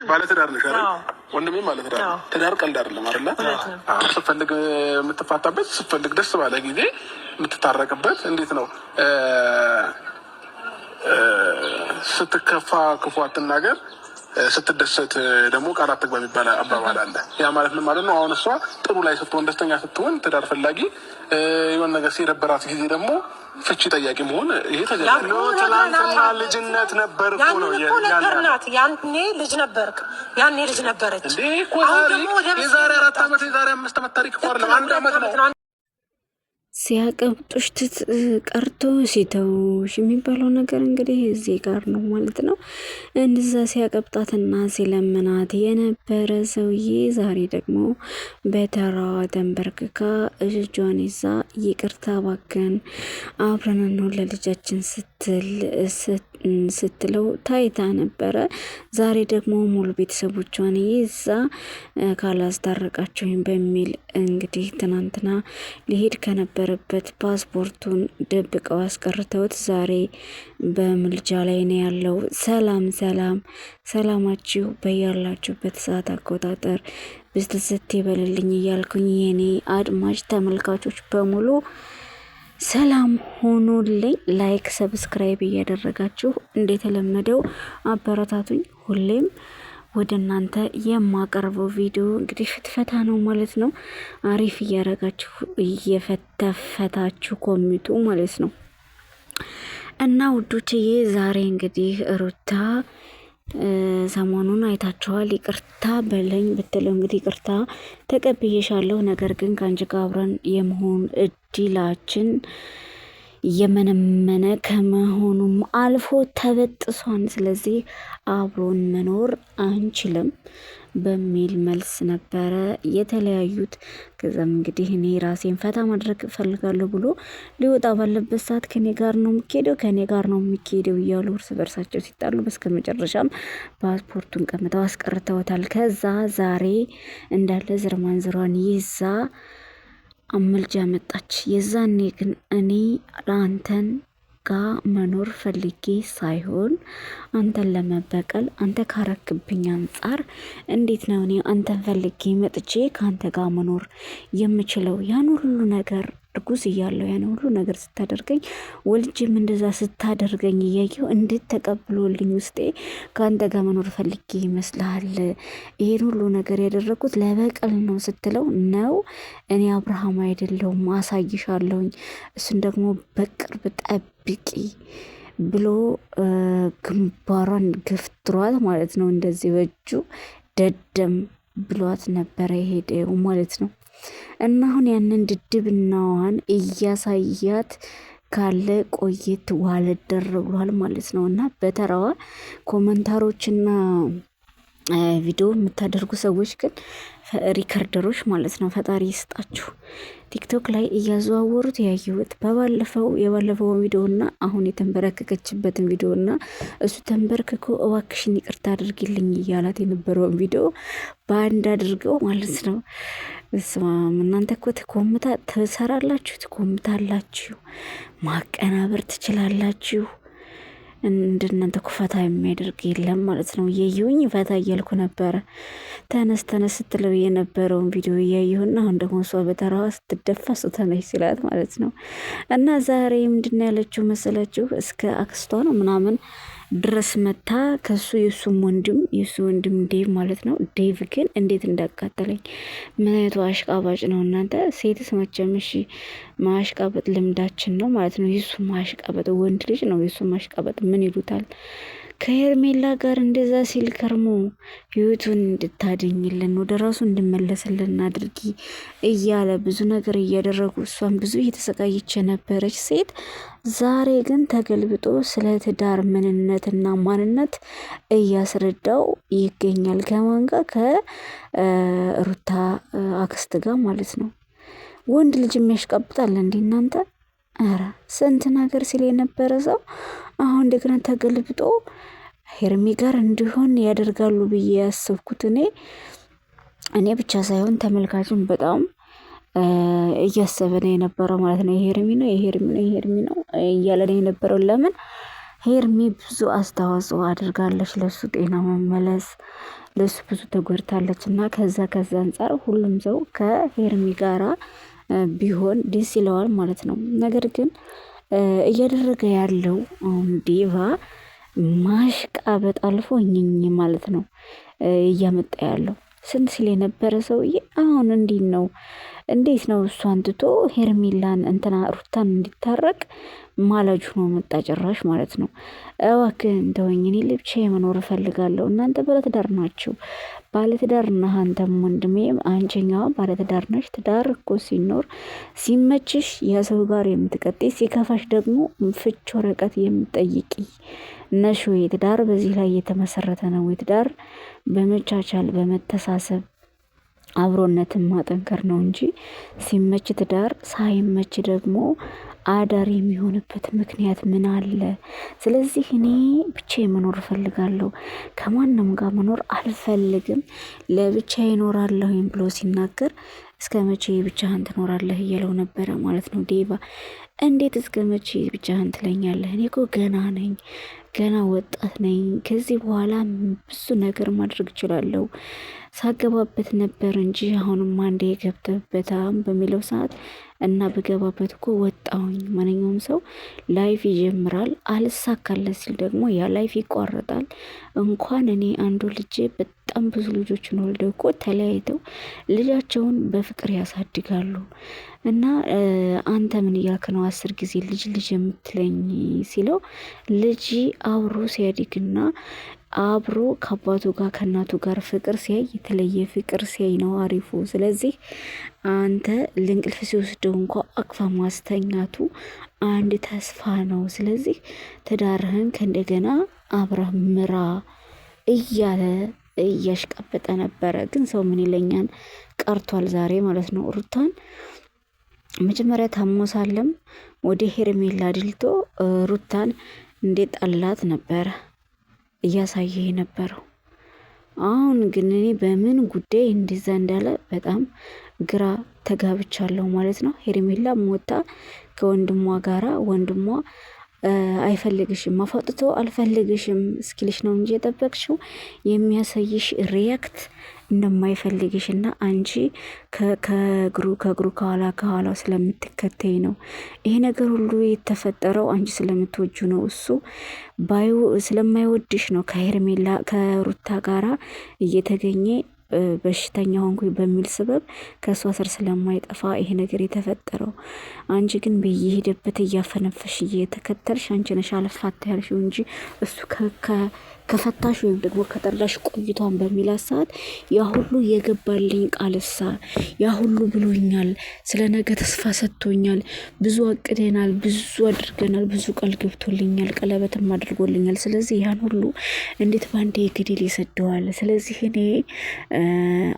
ባለ ትዳር ነሽ አይደል? ወንድሜ ማለት ትዳር ትዳር ቀልድ አይደለም አይደለ? ስትፈልግ የምትፋታበት ስትፈልግ ደስ ባለ ጊዜ የምትታረቅበት እንዴት ነው? ስትከፋ ክፉ አትናገር፣ ስትደሰት ደግሞ ቃል አትግባ የሚባል አባባል አለ። ያ ማለት ምን ማለት ነው? አሁን እሷ ጥሩ ላይ ስትሆን ደስተኛ ስትሆን ትዳር ፈላጊ የሆነ ነገር ሲደበራት ጊዜ ደግሞ ፍቺ ጠያቂ መሆን ይሄ ተገቢ ነው። ትናንትና ልጅነት ነበር እኮ ነው ያልናት። ያኔ ልጅ ነበርክ፣ ያኔ ልጅ ነበረች እንዴ እኮ የዛሬ 4 ዓመት የዛሬ 5 ዓመት ታሪክ እኮ አይደለም፣ 1 ዓመት ነው። ሲያቀብጡሽ ቀርቶ ሲተውሽ የሚባለው ነገር እንግዲህ እዚህ ጋር ነው ማለት ነው። እንደዛ ሲያቀብጣትና ሲለምናት የነበረ ሰውዬ ዛሬ ደግሞ በተራዋ ተንበርክካ እጇን ይዛ ይቅርታ ባከን አብረን ነው ለልጃችን ስትለው ታይታ ነበረ። ዛሬ ደግሞ ሙሉ ቤተሰቦቿን ይዛ ካላስታረቃቸውኝ በሚል እንግዲህ ትናንትና ሊሄድ ከነበረበት ፓስፖርቱን ደብቀው አስቀርተውት ዛሬ በምልጃ ላይ ነው ያለው። ሰላማችሁ በያላችሁበት ሰዓት አቆጣጠር ብስትስት ይበልልኝ እያልኩኝ የኔ አድማጭ ተመልካቾች በሙሉ ሰላም ሆኖልኝ ላይክ ሰብስክራይብ እያደረጋችሁ እንደተለመደው አበረታቱኝ። ሁሌም ወደ እናንተ የማቀርበው ቪዲዮ እንግዲህ ፍትፈታ ነው ማለት ነው። አሪፍ እያደረጋችሁ እየፈተፈታችሁ ኮሚቱ ማለት ነው። እና ውዶችዬ ዛሬ እንግዲህ ሩታ ሰሞኑን አይታችኋል። ይቅርታ በለኝ ብትለው እንግዲህ ይቅርታ ተቀብዬሻለሁ፣ ነገር ግን ከአንቺ ጋር አብረን የመሆን እድላችን የመነመነ ከመሆኑም አልፎ ተበጥሷን፣ ስለዚህ አብሮን መኖር አንችልም በሚል መልስ ነበረ የተለያዩት። ከዛም እንግዲህ እኔ ራሴን ፈታ ማድረግ እፈልጋለሁ ብሎ ሊወጣ ባለበት ሰዓት ከኔ ጋር ነው የሚካሄደው እያሉ እርስ በርሳቸው ሲጣሉ በስከ መጨረሻም ፓስፖርቱን ቀምተው አስቀርተውታል። ከዛ ዛሬ እንዳለ ዝርማንዝሯን ይዛ አመልጃ መጣች። የዛኔ ግን እኔ ለአንተን ጋ መኖር ፈልጌ ሳይሆን አንተን ለመበቀል አንተ ካረክብኝ አንጻር እንዴት ነው እኔ አንተን ፈልጌ መጥቼ ከአንተ ጋር መኖር የምችለው? ያን ሁሉ ነገር እርጉዝ እያለሁ ያን ሁሉ ነገር ስታደርገኝ ወልጅም እንደዛ ስታደርገኝ እያየሁ እንዴት ተቀብሎልኝ ውስጤ ከአንተ ጋር መኖር ፈልጌ ይመስልሃል? ይሄን ሁሉ ነገር ያደረጉት ለበቀል ነው ስትለው ነው እኔ አብርሃም አይደለሁም አሳይሻለሁኝ፣ እሱን ደግሞ በቅርብ ጠብቂ ብሎ ግንባሯን ገፍትሯት ማለት ነው። እንደዚህ በእጁ ደደም ብሏት ነበረ የሄደው ማለት ነው። እና አሁን ያንን ድድብናዋን እያሳያት ካለ ቆየት ዋለደር ብሏል ማለት ነው። እና በተራዋ ኮመንታሮችና ቪዲዮ የምታደርጉ ሰዎች ግን ሪከርደሮች ማለት ነው፣ ፈጣሪ ይስጣችሁ። ቲክቶክ ላይ እያዘዋወሩት ያየሁት የባለፈው ቪዲዮና አሁን የተንበረከከችበትን ቪዲዮና እሱ ተንበርክኮ እባክሽን ይቅርታ አድርጊልኝ እያላት የነበረውን ቪዲዮ በአንድ አድርገው ማለት ነው። በስማም እናንተ እኮ ትኮምታላችሁ፣ ማቀናበር ትችላላችሁ። እንደናንተ እኮ ፈታ የሚያደርግ የለም ማለት ነው። እያየሁኝ ፈታ እያልኩ ነበረ። ተነስ ስትለው የነበረውን ቪዲዮ እያየሁና አሁን ደግሞ እሷ በተራዋ ስትደፋ እሱ ተነሽ ሲላት ማለት ነው። እና ዛሬ ምንድን ያለችው መሰላችሁ? እስከ አክስቷ ነው ምናምን ድረስ መታ ከሱ የሱ ወንድም ዴቭ ማለት ነው። ዴቭ ግን እንዴት እንዳቃጠለኝ! ምን አይነቱ አሽቃባጭ ነው እናንተ! ሴትስ መቼም እሺ ማሽቃበጥ ልምዳችን ነው ማለት ነው። የሱ ማሽቃበጥ ወንድ ልጅ ነው። የሱ ማሽቃበጥ ምን ይሉታል? ከሄርሜላ ጋር እንደዛ ሲል ከርሞ ህይወቱን እንድታደኝልን ወደ ራሱ እንድመለስልን አድርጊ እያለ ብዙ ነገር እያደረጉ እሷን ብዙ እየተሰቃየች የነበረች ሴት ዛሬ ግን ተገልብጦ ስለ ትዳር ምንነትና ማንነት እያስረዳው ይገኛል። ከማን ጋር? ከሩታ አክስት ጋር ማለት ነው። ወንድ ልጅ የሚያሽቃብጣል እንዴ እናንተ? ኧረ ስንት ነገር ሲል የነበረ ሰው አሁን እንደገና ተገልብጦ ሄርሜ ጋር እንዲሆን ያደርጋሉ ብዬ ያሰብኩት እኔ ብቻ ሳይሆን ተመልካችን በጣም እያሰበ ነው የነበረው ማለት ነው። የሄርሜ ነው እያለ ነው የነበረው። ለምን ሄርሜ ብዙ አስተዋጽኦ አድርጋለች ለሱ ጤና መመለስ፣ ለሱ ብዙ ተጎድታለች እና ከዛ አንጻር ሁሉም ሰው ከሄርሚ ጋራ ቢሆን ደስ ይለዋል ማለት ነው። ነገር ግን እያደረገ ያለው አሁን ዴቫ ማሽቃበጥ አልፎ እኝኝ ማለት ነው እያመጣ ያለው። ስንት ሲል የነበረ ሰውዬ አሁን እንዴት ነው እሷን ትቶ ሄርሜላን እንትና ሩታን እንዲታረቅ ማላጁ ነው መጣ ጭራሽ ማለት ነው። እባክህ እንደወኝ እኔ ብቻዬ መኖር እፈልጋለሁ። እናንተ ባለትዳር ናችሁ። ባለትዳር ነህ አንተም ወንድሜም አንቺኛዋ ባለትዳር ነሽ። ትዳር እኮ ሲኖር ሲመችሽ የሰው ጋር የምትቀጥይ ሲከፋሽ ደግሞ ፍች ወረቀት የምትጠይቂ ነሽ ወይ? ትዳር በዚህ ላይ የተመሰረተ ነው። ትዳር በመቻቻል በመተሳሰብ አብሮነትን ማጠንከር ነው እንጂ ሲመች ትዳር ሳይመች ደግሞ አዳር የሚሆንበት ምክንያት ምን አለ? ስለዚህ እኔ ብቻዬ መኖር እፈልጋለሁ፣ ከማንም ጋር መኖር አልፈልግም፣ ለብቻዬ እኖራለሁኝ ብሎ ሲናገር እስከ መቼ ብቻህን ትኖራለህ እያለው ነበረ ማለት ነው ዴቫ። እንዴት እስከ መቼ ብቻህን ትለኛለህ? እኔ እኮ ገና ነኝ፣ ገና ወጣት ነኝ። ከዚህ በኋላ ብዙ ነገር ማድረግ እችላለሁ። ሳገባበት ነበር እንጂ አሁንም አንዴ ገብተህበታም በሚለው ሰዓት እና ብገባበት እኮ ወጣሁኝ። ማንኛውም ሰው ላይፍ ይጀምራል፣ አልሳካለት ሲል ደግሞ ያ ላይፍ ይቋረጣል። እንኳን እኔ አንዱ ልጄ በጣም ብዙ ልጆችን ወልደው እኮ ተለያይተው ልጃቸውን በፍቅር ያሳድጋሉ። እና አንተ ምን እያልክ ነው 10 ጊዜ ልጅ የምትለኝ ሲለው ልጅ አብሮ ሲያድግና አብሮ ከአባቱ ጋር ከእናቱ ጋር ፍቅር ሲያይ የተለየ ፍቅር ሲያይ ነው አሪፉ። ስለዚህ አንተ ለእንቅልፍ ሲወስደው እንኳ አቅፋ ማስተኛቱ አንድ ተስፋ ነው። ስለዚህ ትዳርህን ከእንደገና አብረህ ምራ እያለ እያሽቀበጠ ነበረ። ግን ሰው ምን ይለኛል ቀርቷል ዛሬ ማለት ነው። ሩታን መጀመሪያ ታሞ ሳለም ወደ ሄርሜላ አድልቶ ሩታን እንዴት ጣላት ነበረ እያሳየ የነበረው። አሁን ግን እኔ በምን ጉዳይ እንደዛ እንዳለ በጣም ግራ ተጋብቻለሁ ማለት ነው። ሄርሜላ ሞታ ከወንድሟ ጋራ ወንድሟ አይፈልግሽም አፋጥቶ አልፈልግሽም እስኪልሽ ነው እንጂ የጠበቅሽው የሚያሳይሽ ሪያክት እንደማይፈልግሽና አንቺ ከእግሩ ከኋላው ስለምትከተይ ነው። ይሄ ነገር ሁሉ የተፈጠረው አንቺ ስለምትወጁ ነው። እሱ ስለማይወድሽ ነው ከሄርሜላ ከሩታ ጋራ እየተገኘ በሽተኛ ሆንኩ በሚል ሰበብ ከእሷ ስር ስለማይጠፋ ይሄ ነገር የተፈጠረው። አንቺ ግን በየሄደበት እያፈነፈሽ እየተከተልሽ አንቺ ነሽ አልፋታ ያልሽው እንጂ እሱ ከፈታሽ ወይም ደግሞ ከጠላሽ ቆይቷን በሚላት ሰዓት ያ ሁሉ የገባልኝ ቃልሳ ያ ሁሉ ብሎኛል፣ ስለ ነገ ተስፋ ሰጥቶኛል፣ ብዙ አቅደናል፣ ብዙ አድርገናል፣ ብዙ ቃል ገብቶልኛል፣ ቀለበትም አድርጎልኛል። ስለዚህ ያን ሁሉ እንዴት ባንዴ ግድል ይሰደዋል? ስለዚህ እኔ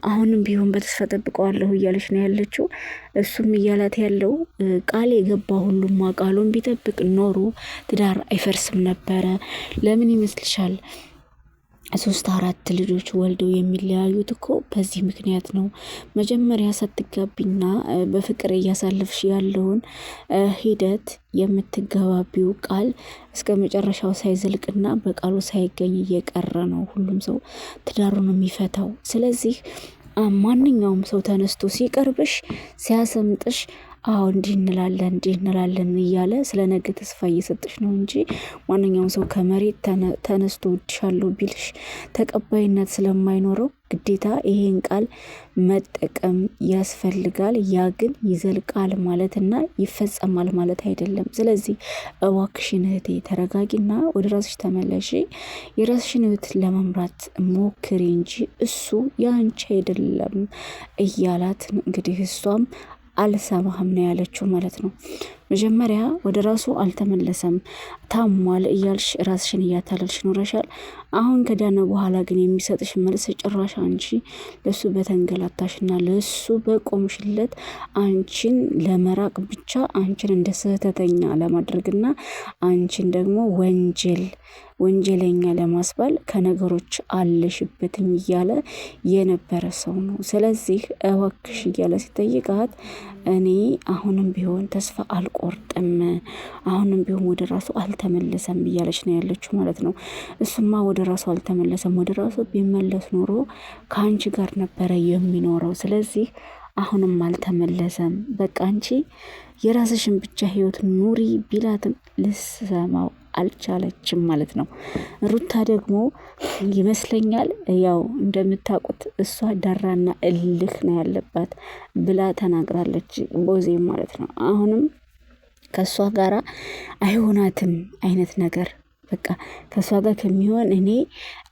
አሁንም ቢሆን በተስፋ ጠብቀዋለሁ እያለች ነው ያለችው። እሱም እያላት ያለው ቃል የገባ ሁሉማ ቃሉን ቢጠብቅ ኖሮ ትዳር አይፈርስም ነበረ። ለምን ይመስልሻል 3-4 ልጆች ወልደው የሚለያዩት እኮ በዚህ ምክንያት ነው። መጀመሪያ ሳትጋቢና በፍቅር እያሳለፍሽ ያለውን ሂደት የምትገባቢው ቃል እስከ መጨረሻው ሳይዘልቅና በቃሉ ሳይገኝ እየቀረ ነው ሁሉም ሰው ትዳሩን የሚፈታው። ስለዚህ ማንኛውም ሰው ተነስቶ ሲቀርብሽ ሲያሰምጥሽ አዎ እንዲህ እንላለን እያለ ስለ ነገ ተስፋ እየሰጠሽ ነው እንጂ ማንኛውም ሰው ከመሬት ተነስቶ እወድሻለሁ ቢልሽ ተቀባይነት ስለማይኖረው ግዴታ ይሄን ቃል መጠቀም ያስፈልጋል። ያ ግን ይዘልቃል ማለትና ይፈጸማል ማለት አይደለም። ስለዚህ እባክሽን እህቴ ተረጋጊና ወደ ራስሽ ተመለሺ። የራስሽን ህይወት ለመምራት ሞክሪ እንጂ እሱ ያንቺ አይደለም እያላት እንግዲህ እሷም አልሰማህም ነው ያለችው ማለት ነው። መጀመሪያ ወደ ራሱ አልተመለሰም ታሟል እያልሽ ራስሽን እያታለልሽ ኖረሻል። አሁን ከዳነ በኋላ ግን የሚሰጥሽ መልስ ጭራሽ አንቺ ለሱ በተንገላታሽና ለሱ በቆምሽለት አንቺን ለመራቅ ብቻ አንቺን እንደ ስህተተኛ ለማድረግና አንቺን ደግሞ ወንጀለኛ ለማስባል ከነገሮች አለሽበትም እያለ የነበረ ሰው ነው። ስለዚህ እባክሽ እያለ ሲጠይቃት እኔ አሁንም ቢሆን ተስፋ አልቆ አልቆርጥም፣ አሁንም ቢሆን ወደ ራሱ አልተመለሰም እያለች ነው ያለችው ማለት ነው። እሱማ ወደ ራሱ አልተመለሰም፣ ወደ ራሱ ቢመለስ ኖሮ ከአንቺ ጋር ነበረ የሚኖረው። ስለዚህ አሁንም አልተመለሰም። በቃ አንቺ የራስሽን ብቻ ህይወት ኑሪ ቢላትም ልሰማው አልቻለችም ማለት ነው። ሩታ ደግሞ ይመስለኛል ያው እንደምታውቁት እሷ ደራና እልህ ነው ያለባት ብላ ተናግራለች፣ ቦዜ ማለት ነው። አሁንም ከእሷ ጋራ አይሆናትም አይነት ነገር በቃ ከእሷ ጋር ከሚሆን እኔ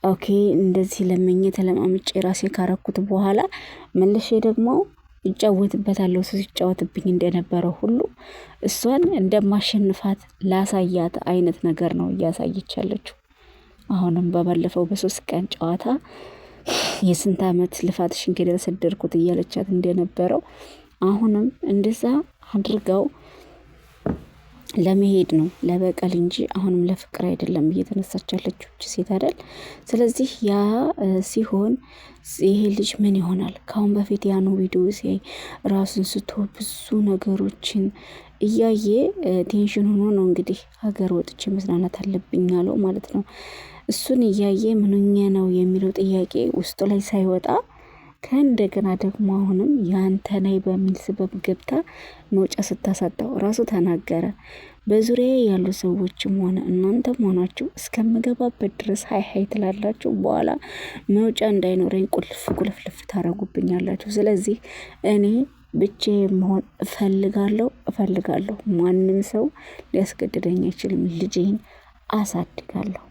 ኦኬ እንደዚህ ለመኘ ተለማምጬ ራሴ ካረኩት በኋላ መልሼ ደግሞ እጫወትበታለሁ ሲጫወትብኝ እንደነበረው ሁሉ እሷን እንደማሸንፋት ላሳያት አይነት ነገር ነው እያሳየች ያለችው። አሁንም በባለፈው በ3 ቀን ጨዋታ የስንት ዓመት ልፋትሽን ገደል ሰደድኩት እያለቻት እንደነበረው አሁንም እንደዛ አድርገው ለመሄድ ነው ለበቀል እንጂ አሁንም ለፍቅር አይደለም እየተነሳች ያለችው ሴት አይደል። ስለዚህ ያ ሲሆን ይሄ ልጅ ምን ይሆናል? ካሁን በፊት ያኑ ቪዲዮ ሲያይ ራሱን ስቶ ብዙ ነገሮችን እያየ ቴንሽን ሆኖ ነው እንግዲህ ሀገር ወጥቼ መዝናናት አለብኝ አለው ማለት ነው። እሱን እያየ ምንኛ ነው የሚለው ጥያቄ ውስጡ ላይ ሳይወጣ ከእንደገና ደግሞ አሁንም ያንተ ነይ በሚል ስበብ ገብታ መውጫ ስታሳጣው ራሱ ተናገረ። በዙሪያ ያሉ ሰዎችም ሆነ እናንተም ሆናችሁ እስከምገባበት ድረስ ሀይ ትላላችሁ፣ በኋላ መውጫ እንዳይኖረኝ ቁልፍልፍ ታረጉብኛላችሁ። ስለዚህ እኔ ብቻዬን መሆን እፈልጋለሁ። ማንም ሰው ሊያስገድደኝ አይችልም። ልጄን አሳድጋለሁ።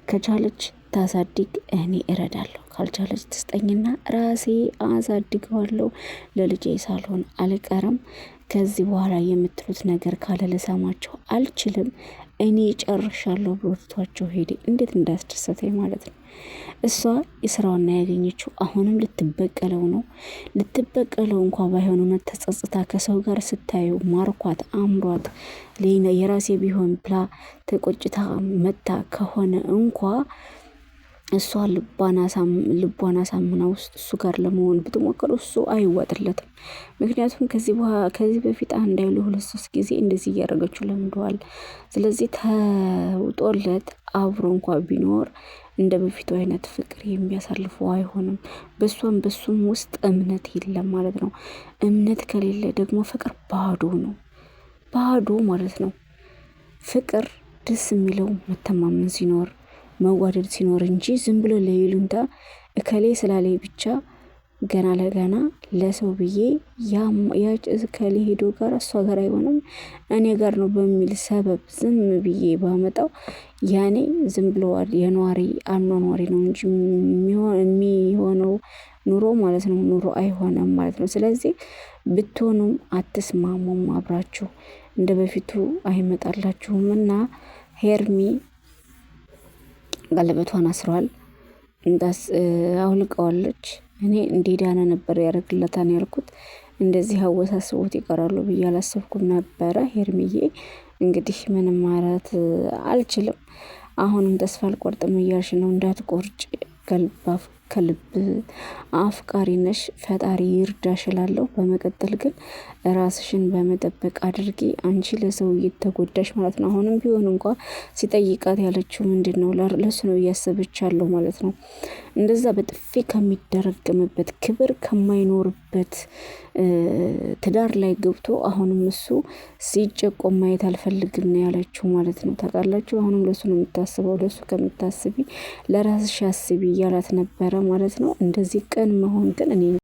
ከቻለች ታሳድግ፣ እኔ እረዳለሁ። ካልቻለች ትስጠኝና ራሴ አሳድገዋለሁ። ለልጄ ሳልሆን አልቀርም። ከዚህ በኋላ የምትሉት ነገር ካለ ልሰማቸው አልችልም። እኔ ጨርሻለሁ ብሎ ትቷቸው ሄደ። እንዴት እንዳስደሰተኝ ማለት ነው። እሷ የስራዋና ያገኘችው አሁንም ልትበቀለው ነው። ልትበቀለው እንኳ ባይሆን እውነት ተጸጽታ ከሰው ጋር ስታየው ማርኳት አምሯት የራሴ ቢሆን ብላ ተቆጭታ መታ ከሆነ እንኳ እሷ ልቧን አሳምና ውስጥ እሱ ጋር ለመሆን ብትሞክር እሱ አይዋጥለትም። ምክንያቱም ከዚህ በፊት አንድ አይሉ 2-3 ጊዜ እንደዚህ እያደረገችው ለምደዋል። ስለዚህ ተውጦለት አብሮ እንኳ ቢኖር እንደ በፊቱ አይነት ፍቅር የሚያሳልፉ አይሆንም። በሱም ውስጥ እምነት የለም ማለት ነው። እምነት ከሌለ ደግሞ ፍቅር ባዶ ማለት ነው። ፍቅር ደስ የሚለው መተማመን ሲኖር መዋደድ ሲኖር እንጂ ዝም ብሎ ለይሉንታ እከሌ ስላለኝ ብቻ ገና ለገና ለሰው ብዬ ያጭ እከሌ ሄዶ ጋር እሷ ጋር አይሆንም እኔ ጋር ነው በሚል ሰበብ ዝም ብዬ ባመጣው ያኔ ዝም ብሎ የኗሪ አኗኗሪ ነው እንጂ የሚሆነው ኑሮ ማለት ነው ኑሮ አይሆንም ማለት ነው። ስለዚህ ብትሆኑም አትስማሙም፣ አብራችሁ እንደ በፊቱ አይመጣላችሁምና ሄርሚ ቀለበቷን አስሯል። አውልቀዋለች። እኔ እንዲዳነ ነበር ያደርግለታን ያልኩት፣ እንደዚህ አወሳስቦት ይቀራሉ ብዬ አላሰብኩም ነበረ። ሄርሚዬ እንግዲህ ምንም ማለት አልችልም። አሁንም ተስፋ አልቆርጥም እያልሽ ነው። እንዳትቆርጭ፣ ከልብ አፍቃሪ ነሽ። ፈጣሪ ይርዳሽ እላለሁ። በመቀጠል ግን ራስሽን በመጠበቅ አድርጊ። አንቺ ለሰው እየተጎዳሽ ማለት ነው። አሁንም ቢሆን እንኳ ሲጠይቃት ያለችው ምንድን ነው? ለሱ ነው እያሰበች ያለው ማለት ነው። እንደዛ በጥፊ ከሚደረገምበት ክብር ከማይኖርበት ትዳር ላይ ገብቶ አሁንም እሱ ሲጨቆም ማየት አልፈልግም ነው ያለችው ማለት ነው። ታውቃላችሁ፣ አሁንም ለሱ ነው የምታስበው። ለሱ ከምታስቢ ለራስሽ አስቢ እያላት ነበረ ማለት ነው። እንደዚህ ቀን መሆን ግን እኔ